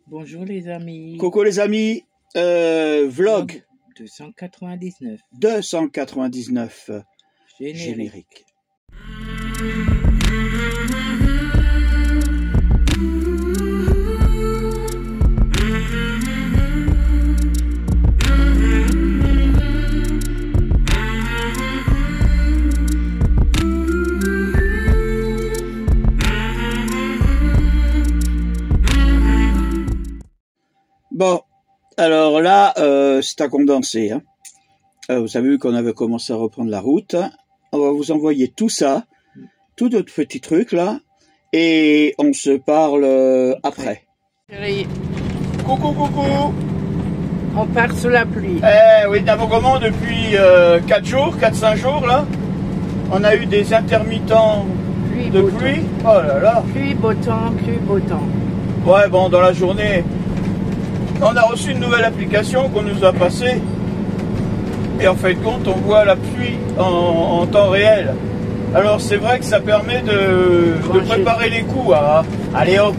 Bonjour les amis. Coucou les amis, vlog 299. 299 Générique. Bon, alors là, c'est à condenser. Hein. Vous avez vu qu'on avait commencé à reprendre la route. On va vous envoyer tout ça, tout notre petit truc là, et on se parle après. Chérie, Coucou, coucou. on part sous la pluie. Oui, d'abord depuis 4-5 jours là, on a eu des intermittents de pluie. Oh là là. Pluie, beau temps, pluie, beau temps. Ouais, bon, dans la journée, on a reçu une nouvelle application qu'on nous a passée. Et en fin de compte, on voit la pluie en temps réel. Alors c'est vrai que ça permet de préparer les coups allez hop,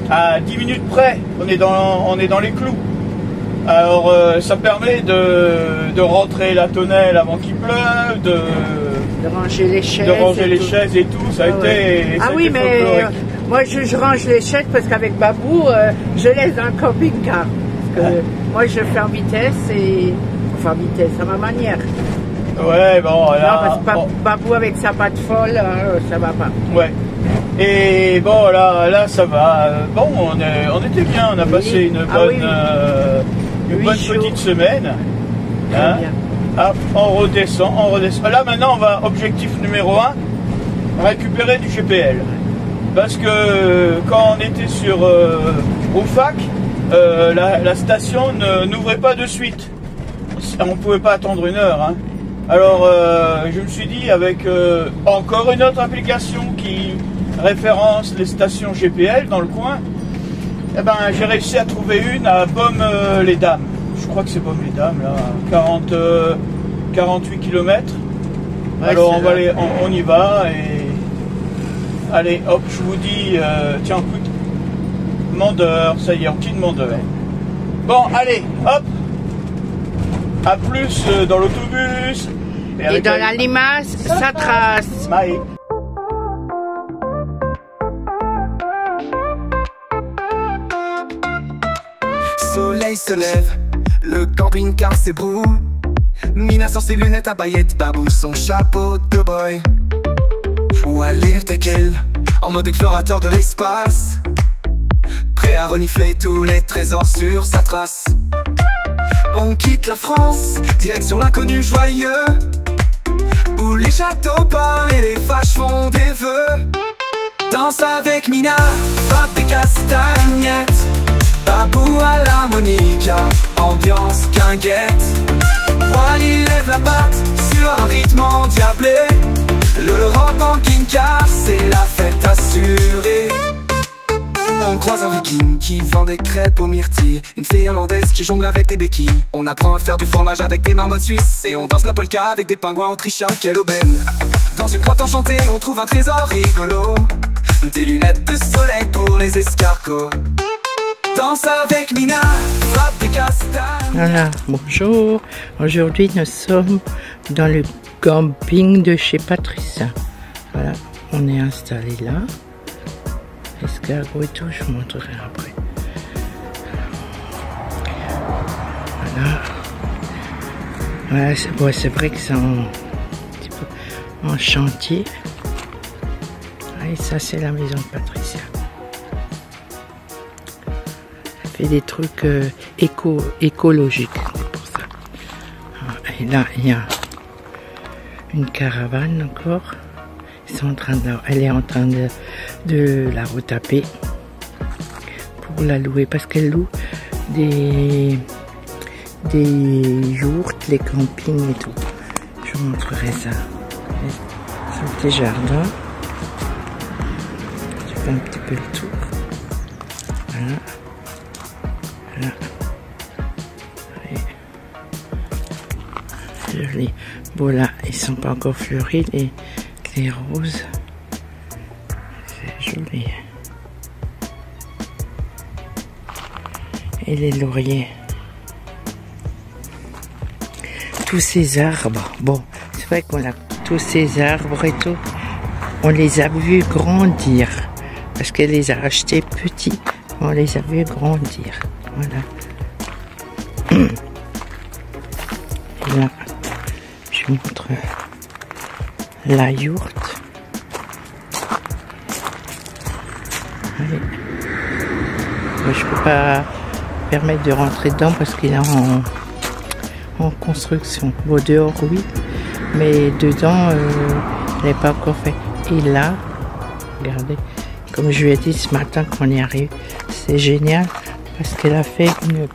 à 10 minutes près. On est dans les clous. Alors ça permet de rentrer la tonnelle avant qu'il pleuve, de ranger les chaises. De ranger les chaises et tout. Ça a été. Ah oui, mais moi je range les chaises parce qu'avec Babou, je laisse dans le camping-car. Parce que moi je fais en vitesse et. Enfin, vitesse à ma manière. Ouais, bon, là. Non, parce que Babou avec sa patte folle, ça va pas. Ouais. Et bon, là, ça va. Bon, on était bien. On a passé une bonne petite semaine. Hein. Hop, on redescend. Là, maintenant, on va, objectif numéro 1, récupérer du GPL. Parce que quand on était sur Roufac, la station n'ouvrait pas de suite. On ne pouvait pas attendre une heure. Hein. Alors, je me suis dit, avec encore une autre application qui référence les stations GPL dans le coin, eh ben, j'ai réussi à trouver une à Baume-les-Dames. Je crois que c'est Baume-les-Dames, là, 48 km. Ouais, alors, on y va et... Allez, hop, je vous dis, tiens, écoute, Mandeur, ça y est, on quitte Mandeur. Bon, allez, hop. A plus dans l'autobus. Et dans la limace, ça trace. Bye. Soleil se lève, le camping-car s'ébroue. Mina sort ses lunettes à paillettes, Babou son chapeau de boy. Ou aller avec elle, en mode explorateur de l'espace. Prêt à renifler tous les trésors sur sa trace. On quitte la France, direction l'inconnu joyeux, où les châteaux parlent et les vaches font des vœux. Danse avec Mina, frappe des castagnettes, Babou à l'harmonica, ambiance guinguette. Wally lève la patte sur un rythme endiablé, le rock en king-car, c'est la fête assurée. On croise un viking qui vend des crêpes aux myrtilles, une fille irlandaise qui jongle avec des béquilles. On apprend à faire du fromage avec des marmottes suisses, et on danse la polka avec des pingouins autrichiens. Quelle aubaine! Dans une grotte enchantée, on trouve un trésor rigolo, des lunettes de soleil pour les escargots. Danse avec Mina, frappe des castagnes. Voilà, bonjour. Aujourd'hui, nous sommes dans le camping de chez Patricia. Voilà, on est installé là. Escargot et tout, je vous montrerai après. Voilà. Ouais, c'est vrai que c'est un petit peu en chantier. Et ça, c'est la maison de Patricia. Elle fait des trucs écologiques pour ça. Et là, il y a une caravane encore. Elle est en train de la retaper pour la louer parce qu'elle loue des yourtes, les campings et tout. Je vous montrerai ça. C'est un petit jardin. Je fais un petit peu le tour. Voilà. Voilà. Fleuris. Bon là, ils sont pas encore fleuris les roses. C'est joli. Et les lauriers. Tous ces arbres. Bon, c'est vrai qu'on a tous ces arbres et tout. On les a vus grandir. Parce qu'elle les a achetés petits. On les a vus grandir. Voilà. Et là, je vous montre la yourte. Allez. Moi, je peux pas permettre de rentrer dedans parce qu'il est en construction. Bon, dehors, oui. Mais dedans, il n'est pas encore fait. Et là, regardez, comme je lui ai dit ce matin quand on y arrive, c'est génial parce qu'elle a fait une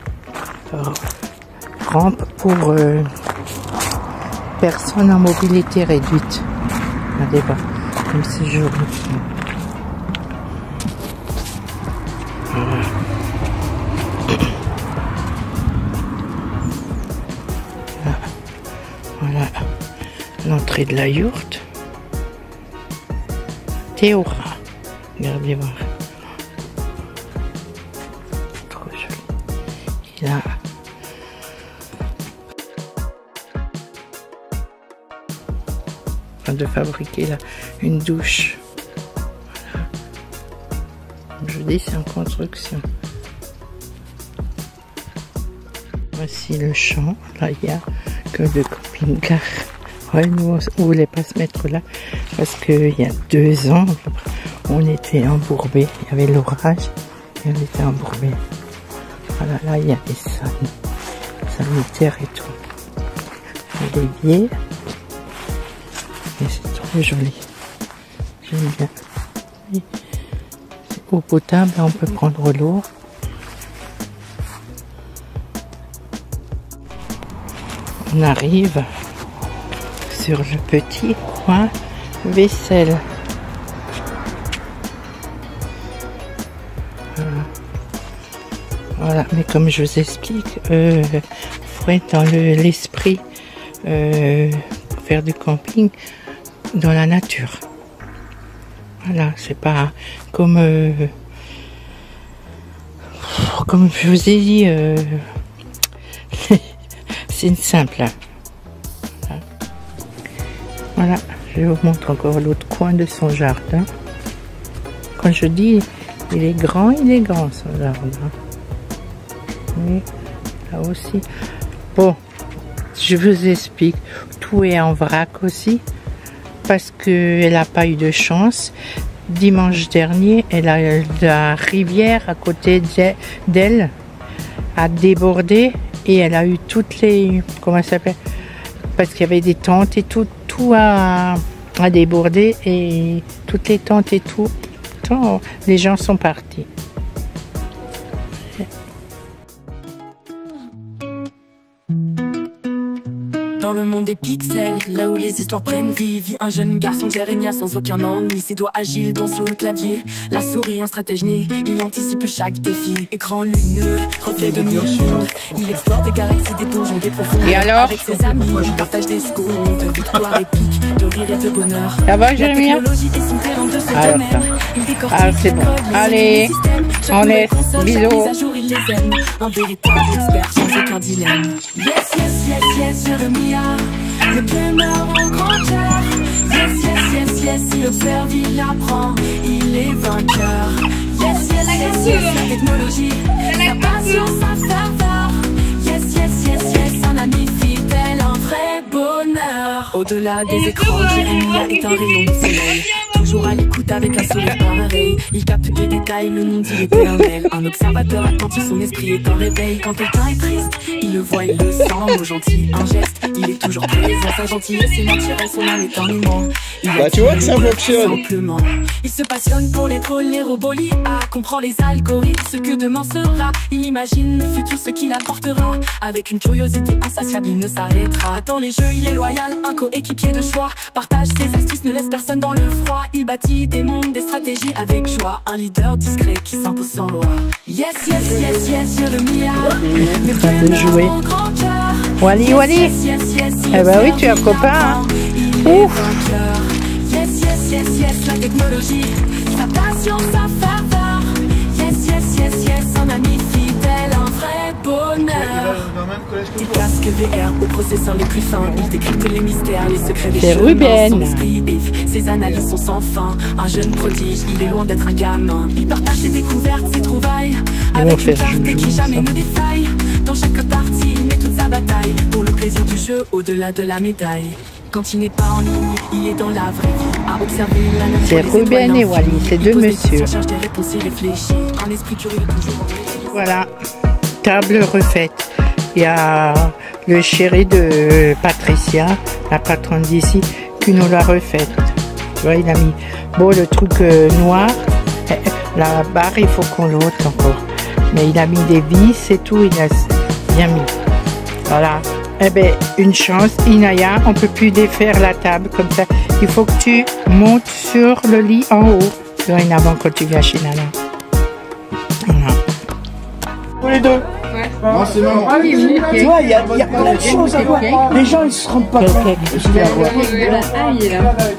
rampe pour personnes en mobilité réduite. Regardez, voir, comme c'est joli. Voilà l'entrée de la yourte. Théora. Regardez voir. Trop joli. Et là. En train de fabriquer là une douche. Voilà. Comme je dis, c'est en construction. Voici le champ. Là, il n'y a que de camping-car. Ouais, nous, on voulait pas se mettre là parce qu'il y a 2 ans, on était embourbés. Il y avait l'orage et on était embourbés. Voilà, là, il y a des sanitaires et tout. Les biais. Et c'est trop joli. J'aime bien. C'est eau potable, on peut prendre l'eau. On arrive sur le petit coin vaisselle. Voilà, mais comme je vous explique, faut être dans l'esprit faire du camping dans la nature. Voilà, c'est pas comme je vous ai dit, c'est une simple. Voilà, je vous montre encore l'autre coin de son jardin. Quand je dis il est grand son jardin. Mais là aussi. Bon, je vous explique. Tout est en vrac aussi. Parce qu'elle n'a pas eu de chance. Dimanche dernier, la rivière à côté d'elle a débordé. Et elle a eu toutes les... Comment ça s'appelle? Parce qu'il y avait des tentes et tout a débordé. Et toutes les tentes et tout, les gens sont partis. Dans le monde des pixels, là où les histoires prennent vie, vit un jeune garçon Jérémia sans aucun ennui. Ses doigts agiles dansent sur le clavier, la souris un stratège né, il anticipe chaque défi. Écran lumineux, reflet de monde, il explore des galaxies, des donjons, des profondeurs. Et alors? Avec ses amis, il partage des secondes de victoire épique, de rire et de bonheur. Ça va, Jérémia? Alors c'est bon. Allez, on est. Bisous. Un véritable expert sans aucun dilemme. Yes, yes, yes, yes, Jérémia, le bonheur au grand cœur. Yes, yes, yes, yes, il observe, il apprend, il est vainqueur. Yes, yes, yes, yes, la technologie, sa passion, sa ferveur. Yes, yes, yes, yes, un ami fidèle, un vrai bonheur. Au-delà des écrans, Jérémia est un rayon de soleil. Toujours à l'écoute avec un sourire pareil. Il capte des détails, le monde dit éternel. Un observateur attentif, son esprit est en réveil. Quand quelqu'un est triste, il le voit, il le sent. Mot gentil, un geste, il est toujours présent. Sa gentillesse est naturelle, son âme est un aimant. Bah tu vois que ça fonctionne. Simplement. Il se passionne pour les trolls, les robots, l'IA. Comprend les algorithmes, ce que demain sera. Il imagine le futur, ce qu'il apportera. Avec une curiosité insatiable, il ne s'arrêtera. Dans les jeux, il est loyal, un coéquipier de choix. Partage ses astuces, ne laisse personne dans le froid. Il bâtit des mondes, des stratégies avec joie. Un leader discret qui s'impose sans loi. Yes, yes, yes, yes, Jérémia. En train de jouer. Wally, Wally. Eh ben oui, tu es un copain. Hein. Ouf. Yes, yes, yes, yes, la technologie, sa passion, sa ferveur. Yes, yes, yes, yes, un ami fidèle, un vrai ses sorts les plus fins. Il décrypte les mystères, les secrets des C'est chemins. Ruben. Son esprit vif, ses analyses sont sans fin. Un jeune prodige, il est loin d'être un gamin. Il partage ses découvertes, ses trouvailles, avec une clarté qui jamais ne défaille. Dans chaque partie, il met toute sa bataille pour le plaisir du jeu au-delà de la médaille. Quand il n'est pas en ligne, il est dans la vraie vie, à observer la nature. C'est Ruben et Wally, c'est deux messieurs. Un esprit curieux toujours. Voilà, table refaite. Il y a le chéri de Patricia, la patronne d'ici, qui nous l'a refaite. Tu vois, il a mis le truc noir. La barre, il faut qu'on l'ôte encore. Mais il a mis des vis et tout, il a bien mis. Voilà. Eh bien, une chance, Inaya, on peut plus défaire la table comme ça. Il faut que tu montes sur le lit en haut. Dorénavant, quand tu viens chez Nana. Voilà. Tous les deux. Ouais. Non, c'est maman. Tu vois, il y a plein de choses à voir. Les gens, ils se rendent pas compte de ce qu'il y a à voir.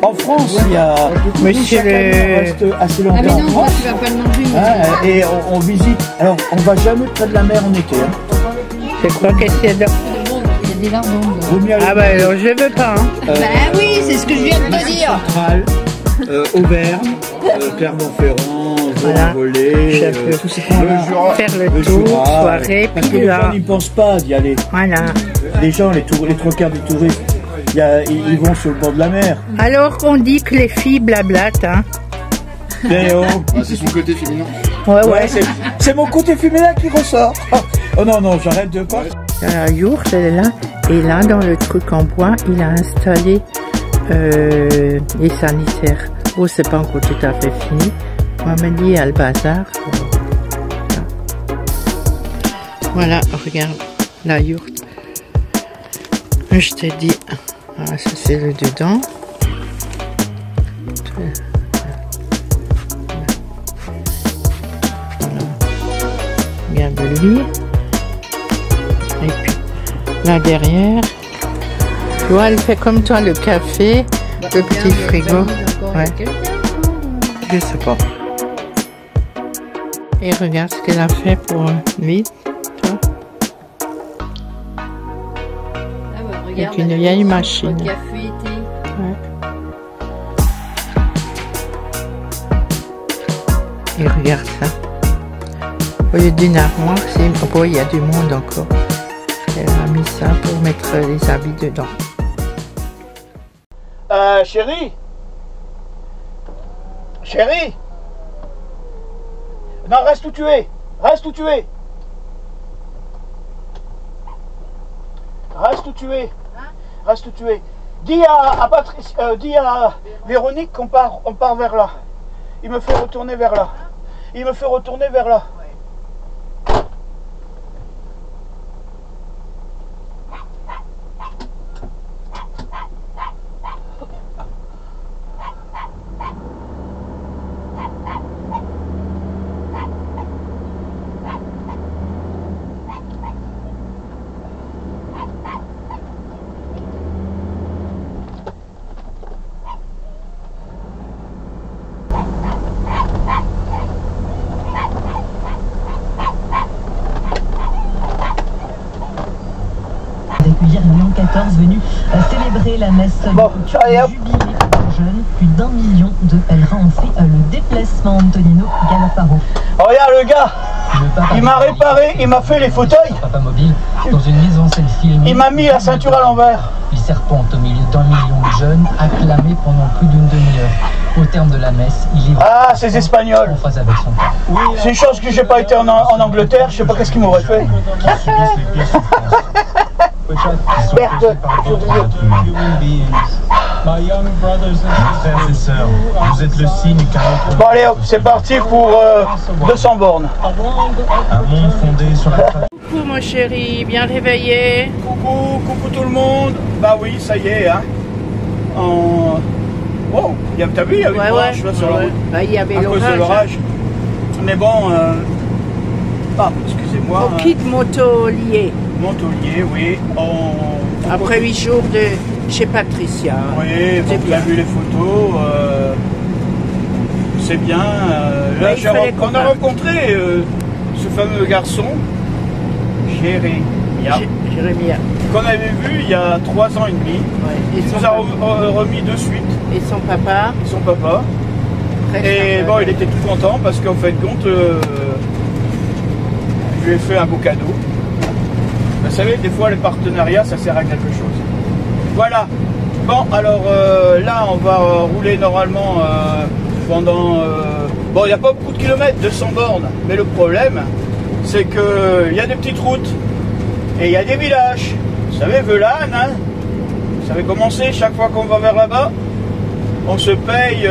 En France, il y a... Monsieur le... reste assez longtemps. Ah mais non, toi, tu vas pas le manger. Et on visite. Alors, on va jamais près de la mer en été. C'est quoi qu'est-ce qu'il y a dedans? Il y a des lardons. Ah bah alors je veux pas. Hein. Bah oui, c'est ce que je viens de te dire. Centrale, Auvergne, Clermont-Ferrand, Voilà. Volée, tous ces coins-là. Faire le tour, soirée, parce que puis les là. gens n'y pensent pas d'y aller. Voilà. Les gens, les trois quarts des touristes, ils vont sur le bord de la mer. Alors qu'on dit que les filles blablatent, hein. Théo. C'est son côté féminin. Ouais. C'est mon côté féminin qui ressort. Oh non, j'arrête de parler. La yourte, elle est là. Et là, dans le truc en bois, il a installé les sanitaires. Oh, c'est pas encore tout à fait fini. Maman dit, il y a le bazar. Voilà, regarde, la yourte. Je te dis, voilà, ça c'est le dedans. Voilà. Regarde le lit. Et puis, là derrière, tu vois, elle fait comme toi le café, le petit frigo. Ouais. Je sais pas. Et regarde ce qu'elle a fait pour lui, toi. Avec une vieille machine. Ouais. Et regarde ça. Au lieu d'une armoire, il y a du monde encore. Elle a mis ça pour mettre les habits dedans. Chérie. Non, reste où tu es. Reste où tu es. Dis à Patrice, dis à Véronique qu'on part vers là. Il me fait retourner vers là. D'accueillir Léon XIV venu célébrer la messe allez, hop. jubilé pour jeunes. Plus d'1 million de pèlerins ont fait le déplacement. Antonino Galaparo. Oh, regarde le gars, il m'a réparé, il m'a fait les fauteuils, Papa mobile, dans une maison selfie, il m'a mis la ceinture à l'envers. il serpente au milieu d'1 million de jeunes, acclamés pendant plus d'une demi-heure. Au terme de la messe, il est Ah, ces Espagnols. en phase avec son corps. C'est une chose que j'ai pas été en Angleterre, je sais pas qu'est-ce qu'ils m'auraient fait. Merde. Frères et sœurs, vous êtes le signe qu'un autre Bon allez hop, c'est parti pour 200 bornes. un monde fondé sur la Coucou mon chéri, bien réveillé. Coucou tout le monde. Bah oui, ça y est, hein. Oh, t'as vu, il y avait une orage là sur la route. Bah, il y avait À cause de l'orage. Mais bon, excusez-moi. On quitte Montaulier. Montaulier, oui. Après 8 jours de chez Patricia. Oui, vous avez vu les photos. C'est bien. Là, il fallait on a rencontré ce fameux garçon, Jérémy. Jérémia. Jérémia. Qu'on avait vu il y a 3 ans et demi. Ouais. Il nous a remis de suite. Et son papa. Son papa. Et bon, il était tout content parce qu'en fait, compte, je lui ai fait un beau cadeau. Vous savez, des fois, les partenariats, ça sert à quelque chose. Voilà. Bon, alors là, on va rouler normalement pendant... bon, il n'y a pas beaucoup de kilomètres, 200 bornes. Mais le problème, c'est qu'il y a des petites routes. Et il y a des villages. Vous savez, Velanne, hein, vous savez comment c'est, chaque fois qu'on va vers là-bas, on se paye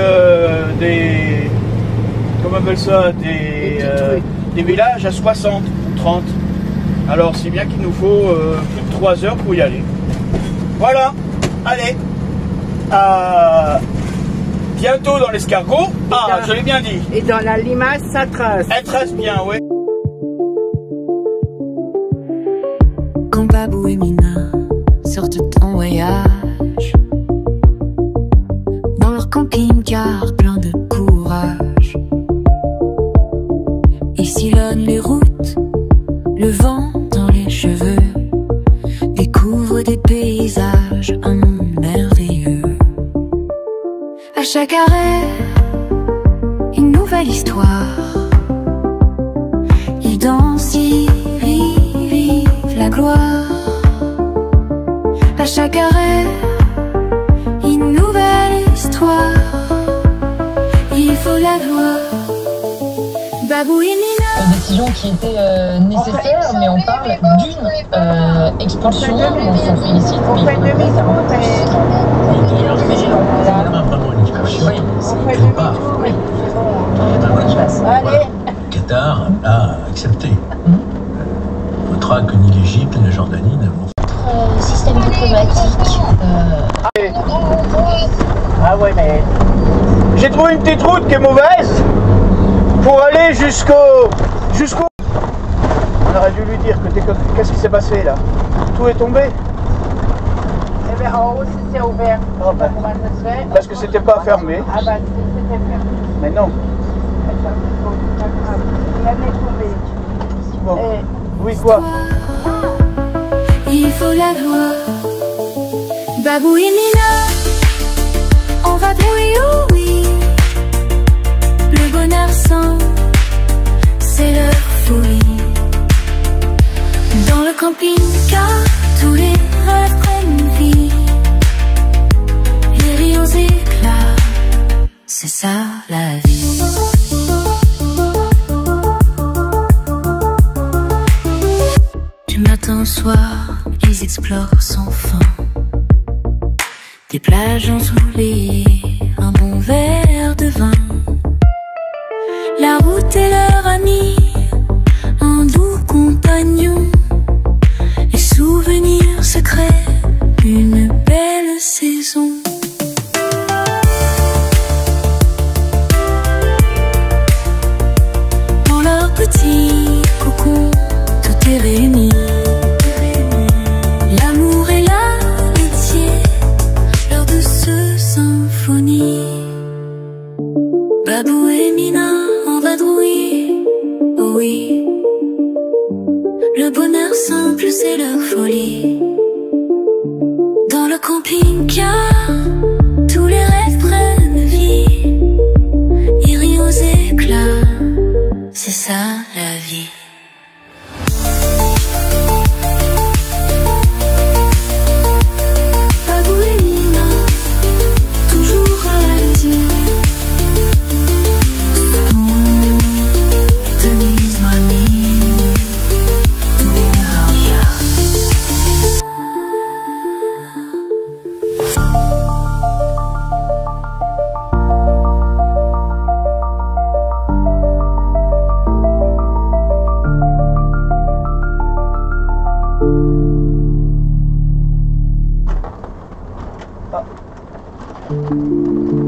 des... Comment on appelle ça, des villages à 60 ou 30. Alors, c'est bien qu'il nous faut plus de 3 heures pour y aller. Voilà. Allez. Bientôt dans l'escargot. Ah, je l'ai bien dit. Et dans la limace, ça trace. Elle trace bien, oui. Quand Babou et Mina sortent en voyage dans leur camping-car plein de courage, ils sillonnent les routes, le vent dans les cheveux, découvrent des paysages, un monde merveilleux. À chaque arrêt, une nouvelle histoire. Ils dansent, ils vivent la gloire. À chaque arrêt, une nouvelle histoire. Il faut la voir. Babou et Mina. Une décision qui était nécessaire, mais on parle d'une expulsion. On s'en félicite, mais il faudrait faire un peu plus. D'ailleurs, c'est pas vraiment une expulsion, c'est une part. Le Qatar a accepté. On notera que ni l'Égypte ni la Jordanie n'avons fait. Système diplomatique. Ah ouais, mais... J'ai trouvé une petite route qui est mauvaise pour aller jusqu'au... On aurait dû lui dire que qu'est-ce qui s'est passé là? Tout est tombé. Eh bien, en haut, c'était ouvert. Oh, ben, Comment ça se fait? parce que c'était pas fermé. Ah bah, c'était fermé. Mais non. La neige tombée. Bon. Oui, quoi? Il faut la voir. Babou et Mina, on va brouiller, oh oui. Le bonheur sans, c'est leur folie. Dans le camping-car, tous les rêves prennent vie. Les rires aux éclats, c'est ça la vie. Du matin au soir, ils explorent sans fin. Des plages ensoleillées, un bon verre de vin. La route est leur amie, un doux compagnon. Les souvenirs secrets, une belle saison. Dans leur petit cocon, tout est réuni. L'amour et l'amitié, leur douce symphonie. Babou et Mina en vadrouille, oh oui. Le bonheur simple, c'est leur folie. Dans le camping-car, tous les rêves prennent vie. Ils rient aux éclats, c'est ça la vie. Babou et Mina, toujours à l'azur. Denise, mamie, Maria.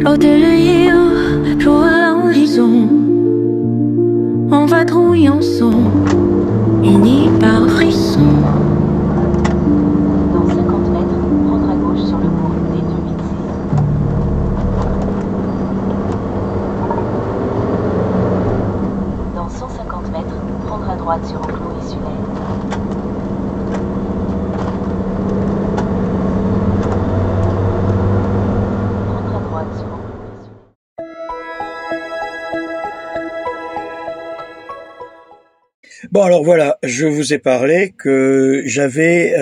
Au délire, jour à l'horizon, on vadrouille ensemble, unis par frisson. Dans 50 mètres, prendre à gauche sur le bourg des 286. Dans 150 mètres, prendre à droite sur Enclos et Sulay. Bon, alors voilà, je vous ai parlé que j'avais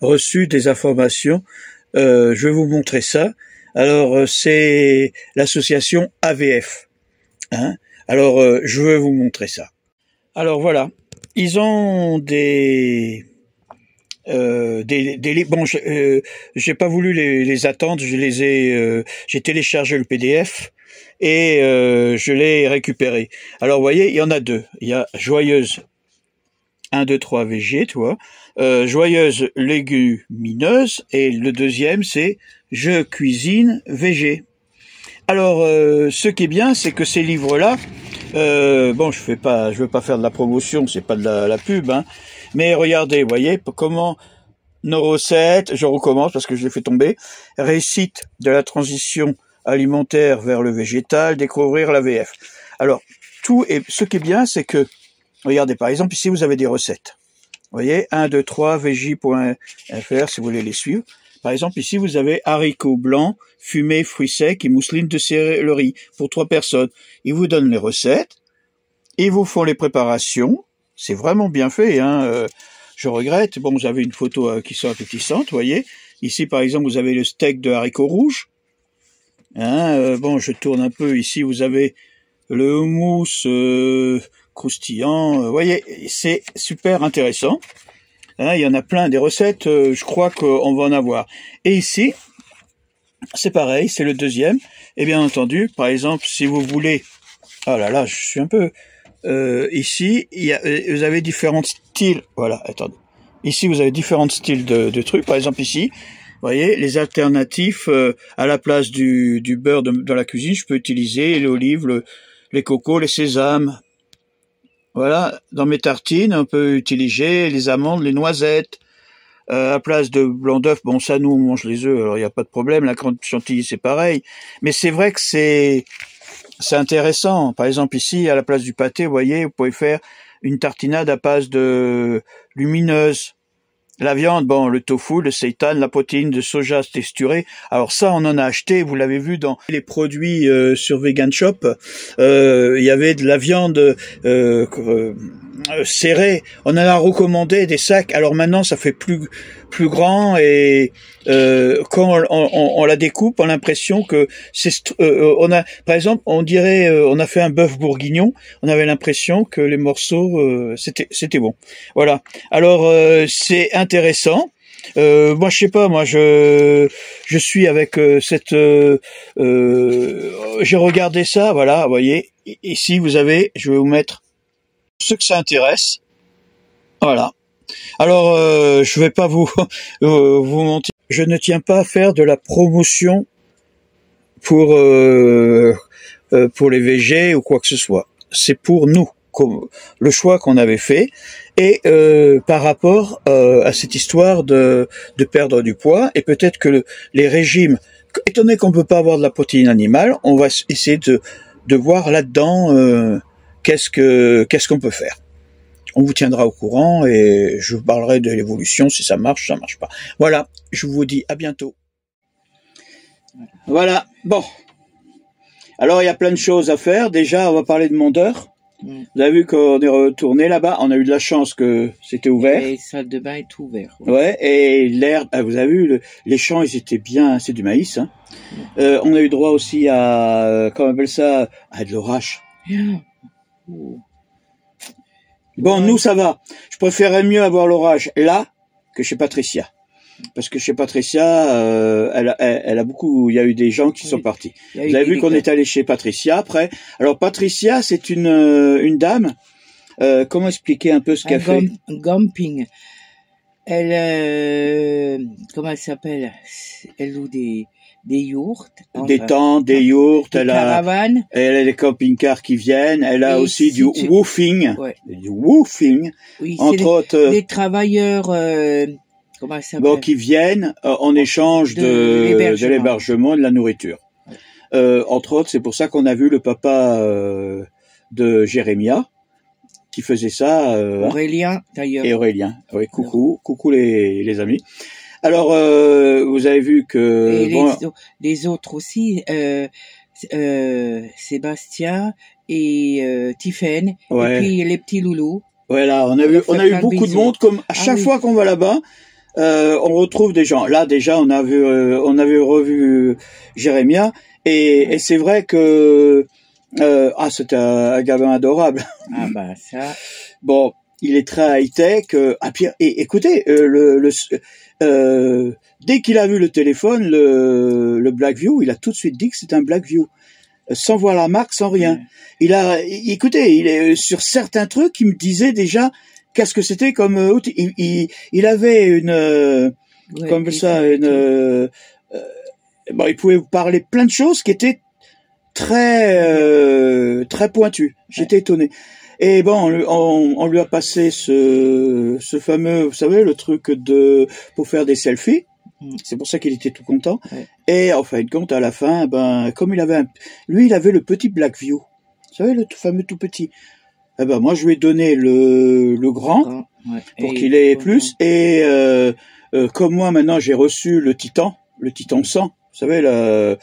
reçu des informations. Je vais vous montrer ça. Alors, c'est l'association AVF. Hein. Alors, je vais vous montrer ça. Alors voilà, ils ont des bon, j'ai pas voulu les attendre, je les ai, j'ai téléchargé le PDF et je l'ai récupéré. Alors vous voyez, il y en a deux. Il y a Joyeuse 1, 2, 3 VG, tu vois, Joyeuse légumineuse, et le deuxième c'est Je cuisine VG. Alors, ce qui est bien, c'est que ces livres-là, bon, je veux pas faire de la promotion, c'est pas de la pub, hein, mais regardez, vous voyez, comment nos recettes, je recommence parce que je l'ai fait tomber, récite de la transition alimentaire vers le végétal, découvrir la VF. Alors, ce qui est bien, c'est que, regardez, par exemple, ici, vous avez des recettes. Vous voyez, 1, 2, 3, vg.fr, si vous voulez les suivre. Par exemple, ici, vous avez haricots blancs, fumés, fruits secs et mousseline de céleri pour 3 personnes. Ils vous donnent les recettes, ils vous font les préparations. C'est vraiment bien fait, hein. Je regrette. Bon, vous avez une photo qui sont appétissantes, vous voyez. Ici, par exemple, vous avez le steak de haricots rouges. Hein, bon, je tourne un peu. Ici, vous avez le houmous croustillant. Vous voyez, c'est super intéressant. Hein, il y en a plein des recettes, je crois qu'on va en avoir. Et ici, c'est pareil, c'est le deuxième. Et bien entendu, par exemple, si vous voulez... Oh là là, je suis un peu... ici, vous avez différents styles. Voilà, attendez. Ici, vous avez différents styles de trucs. Par exemple, ici, vous voyez, les alternatifs, à la place du beurre dans la cuisine, je peux utiliser l'olive, les cocos, les sésames. Voilà, dans mes tartines, on peut utiliser les amandes, les noisettes. À place de blanc d'œuf, bon ça nous on mange les œufs, alors il n'y a pas de problème. La crème chantilly c'est pareil. Mais c'est vrai que c'est intéressant. Par exemple ici, à la place du pâté, vous voyez, vous pouvez faire une tartinade à base de lumineuse. La viande, bon, le tofu, le seitan, la protéine de soja texturée. Alors ça, on en a acheté, vous l'avez vu dans les produits sur Vegan Shop. Il y avait de la viande serrée. On en a recommandé des sacs. Alors maintenant, ça fait plus grand et quand on la découpe, on a l'impression que par exemple, on dirait, on a fait un bœuf bourguignon. On avait l'impression que les morceaux, c'était bon. Voilà. Alors c'est intéressant. Moi, je sais pas. Moi, je suis avec cette. J'ai regardé ça. Voilà. Vous voyez. Ici, vous avez. Je vais vous mettre ceux que ça intéresse. Voilà. Alors, je vais pas vous mentir. Je ne tiens pas à faire de la promotion pour les VG ou quoi que ce soit. C'est pour nous, le choix qu'on avait fait. Et par rapport à cette histoire de perdre du poids, et peut-être que les régimes, étant donné qu'on ne peut pas avoir de la protéine animale, on va essayer de voir là-dedans qu'est-ce qu'on peut faire. On vous tiendra au courant et je vous parlerai de l'évolution, si ça marche pas. Voilà, je vous dis à bientôt. Voilà, bon. Alors il y a plein de choses à faire. Déjà, on va parler de Mondeur. Vous avez vu qu'on est retourné là-bas, on a eu de la chance que c'était ouvert. Et la salle de bain est ouverte. Ouais, et l'herbe, vous avez vu, les champs, ils étaient bien, c'est du maïs. Hein. On a eu droit aussi à, comment on appelle ça, à de l'orage. Bon, nous, ça va. Je préférerais mieux avoir l'orage là que chez Patricia. Parce que chez Patricia, elle a beaucoup, il y a eu des gens qui sont partis. Vous avez vu qu'on est allé chez Patricia après. Alors, Patricia, c'est une dame. Comment expliquer un peu ce qu'elle fait? Camping. Elle, comment elle s'appelle? Elle loue des yourtes. Enfin, des tentes, des yourtes. Elle a des camping-cars qui viennent. Elle a aussi du woofing. Ouais. Du woofing. Oui, entre autres. Les travailleurs, comment ça s'appelle? Bon, qui viennent en échange de l'hébergement et de la nourriture. Entre autres, c'est pour ça qu'on a vu le papa de Jérémia qui faisait ça. Aurélien, d'ailleurs. Et Aurélien. Oui, coucou les amis. Alors, vous avez vu que... Et les autres aussi, Sébastien et Tiffaine, ouais. Et puis les petits loulous. Voilà, on a eu beaucoup de monde, comme à chaque fois qu'on va là-bas, on retrouve des gens. Là, déjà, on avait revu Jérémia, et c'est vrai que c'était un gamin adorable. Ah bah ça. Bon, il est très high-tech. Et écoutez, dès qu'il a vu le téléphone, le Blackview, il a tout de suite dit que c'est un Blackview, sans voir la marque, sans rien. Écoutez, il est sur certains trucs, il me disait déjà qu'est-ce que c'était comme outil. Il avait comme ça, il pouvait vous parler plein de choses qui étaient très pointues. J'étais étonné. Et bon, on lui a passé ce fameux, vous savez, le truc pour faire des selfies. C'est pour ça qu'il était tout content. Ouais. Et en fin de compte, à la fin, comme il avait il avait le petit Blackview. Vous savez, le fameux tout petit. Moi, je lui ai donné le grand pour qu'il ait plus. Et comme moi, maintenant, j'ai reçu le Titan 100. Vous savez, le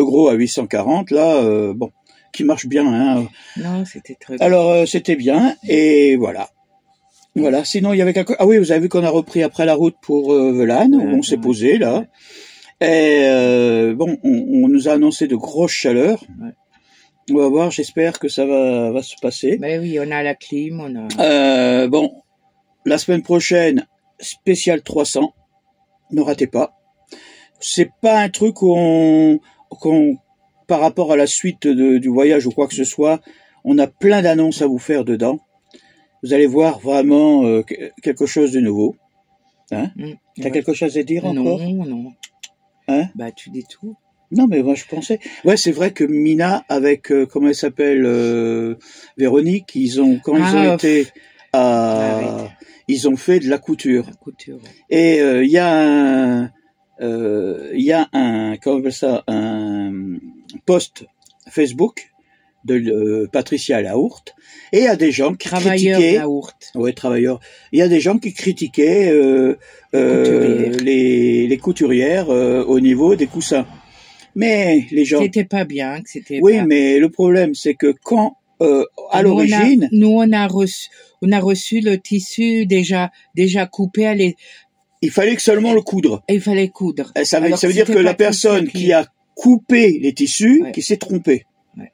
gros à 840, là, qui marche bien. Hein. Non, c'était très bien. Alors, c'était bien. Et voilà. Voilà. Sinon, il y avait ah oui, vous avez vu qu'on a repris après la route pour Velane, où on s'est posé, là. Et on nous a annoncé de grosses chaleurs. Ouais. On va voir, j'espère que ça va se passer. Ben oui, on a la clim, on a... la semaine prochaine, spécial 300. Ne ratez pas. C'est pas un truc où par rapport à la suite du voyage ou quoi que ce soit, on a plein d'annonces à vous faire dedans. Vous allez voir vraiment quelque chose de nouveau. Hein? T'as quelque chose à dire encore? Non. Hein? Bah, tu dis tout. Non, mais moi, je pensais... Ouais, c'est vrai que Mina, avec, comment elle s'appelle, Véronique, ils ont été ils ont fait de la couture. Et il y a un post Facebook de Patricia Laourte, et il y a des gens qui critiquaient... Ouais, travailleurs. Il y a des gens qui critiquaient les couturières au niveau des coussins. Mais les gens... C'était pas bien, Oui, mais le problème, c'est que quand, à l'origine... On a reçu le tissu déjà coupé. Il fallait que seulement le coudre. Il fallait coudre. Ça veut dire que la personne qui a coupé les tissus, qui s'est trompée. Ouais.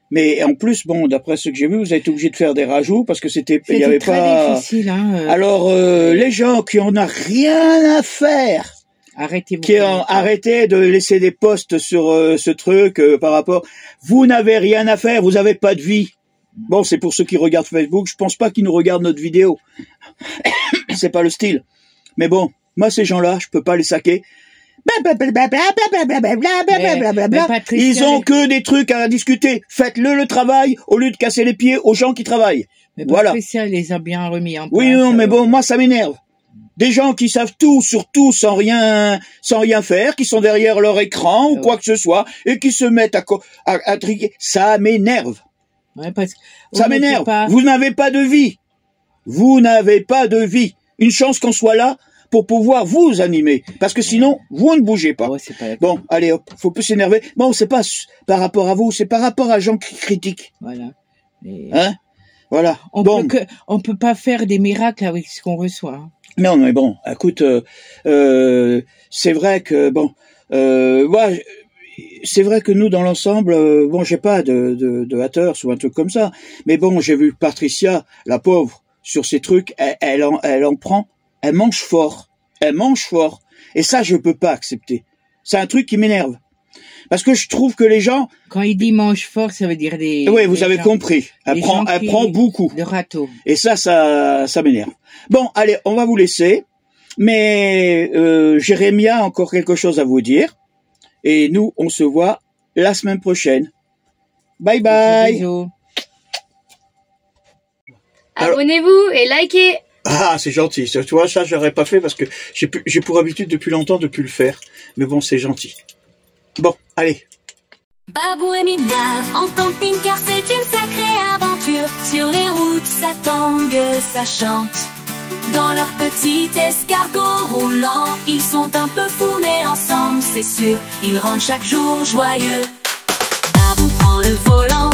Mais en plus, d'après ce que j'ai vu, vous avez été obligé de faire des rajouts parce que il y avait pas... difficile, hein. Alors, les gens qui en ont rien à faire, arrêtez de laisser des posts sur ce truc par rapport... Vous n'avez rien à faire, vous n'avez pas de vie. Bon, c'est pour ceux qui regardent Facebook, je pense pas qu'ils nous regardent notre vidéo. C'est pas le style. Mais bon, moi, ces gens-là, je peux pas les saquer. Ils ont que des trucs à discuter. Faites-le travail au lieu de casser les pieds aux gens qui travaillent. Mais Patricia les a bien remis en place. Oui, non, mais bon, moi, ça m'énerve. Des gens qui savent tout sur tout sans rien faire, qui sont derrière leur écran ou quoi que ce soit, et qui se mettent à triquer. Ça m'énerve. Ouais, ça m'énerve. Vous n'avez pas de vie. Vous n'avez pas de vie. Une chance qu'on soit là pour pouvoir vous animer. Parce que sinon, vous ne bougez pas. Ouais, bon, allez hop, faut plus s'énerver. Bon, c'est pas par rapport à vous, c'est par rapport à gens qui critiquent. Voilà. Hein? Voilà. On peut pas faire des miracles avec ce qu'on reçoit. Hein. Non, mais bon, écoute, c'est vrai que, c'est vrai que nous, dans l'ensemble, j'ai pas de haters ou un truc comme ça. Mais bon, j'ai vu Patricia, la pauvre, sur ces trucs, elle en prend, elle mange fort. Et ça, je peux pas accepter. C'est un truc qui m'énerve. Parce que je trouve que les gens... Quand il dit mange fort, ça veut dire des... Oui, vous avez compris. Elle prend beaucoup. De râteau. Et ça m'énerve. Bon, allez, on va vous laisser. Mais Jérémia a encore quelque chose à vous dire. Et nous, on se voit la semaine prochaine. Bye bye. Bisous. Abonnez-vous et likez. Ah, c'est gentil. Tu vois, ça, j'aurais pas fait parce que j'ai pour habitude depuis longtemps de plus le faire. Mais bon, c'est gentil. Bon, allez. Babou et Mina, en camping-car, c'est une sacrée aventure. Sur les routes, ça tangue, ça chante. Dans leur petit escargot roulant, ils sont un peu fous, mais ensemble, c'est sûr, ils rendent chaque jour joyeux. Babou prend le volant,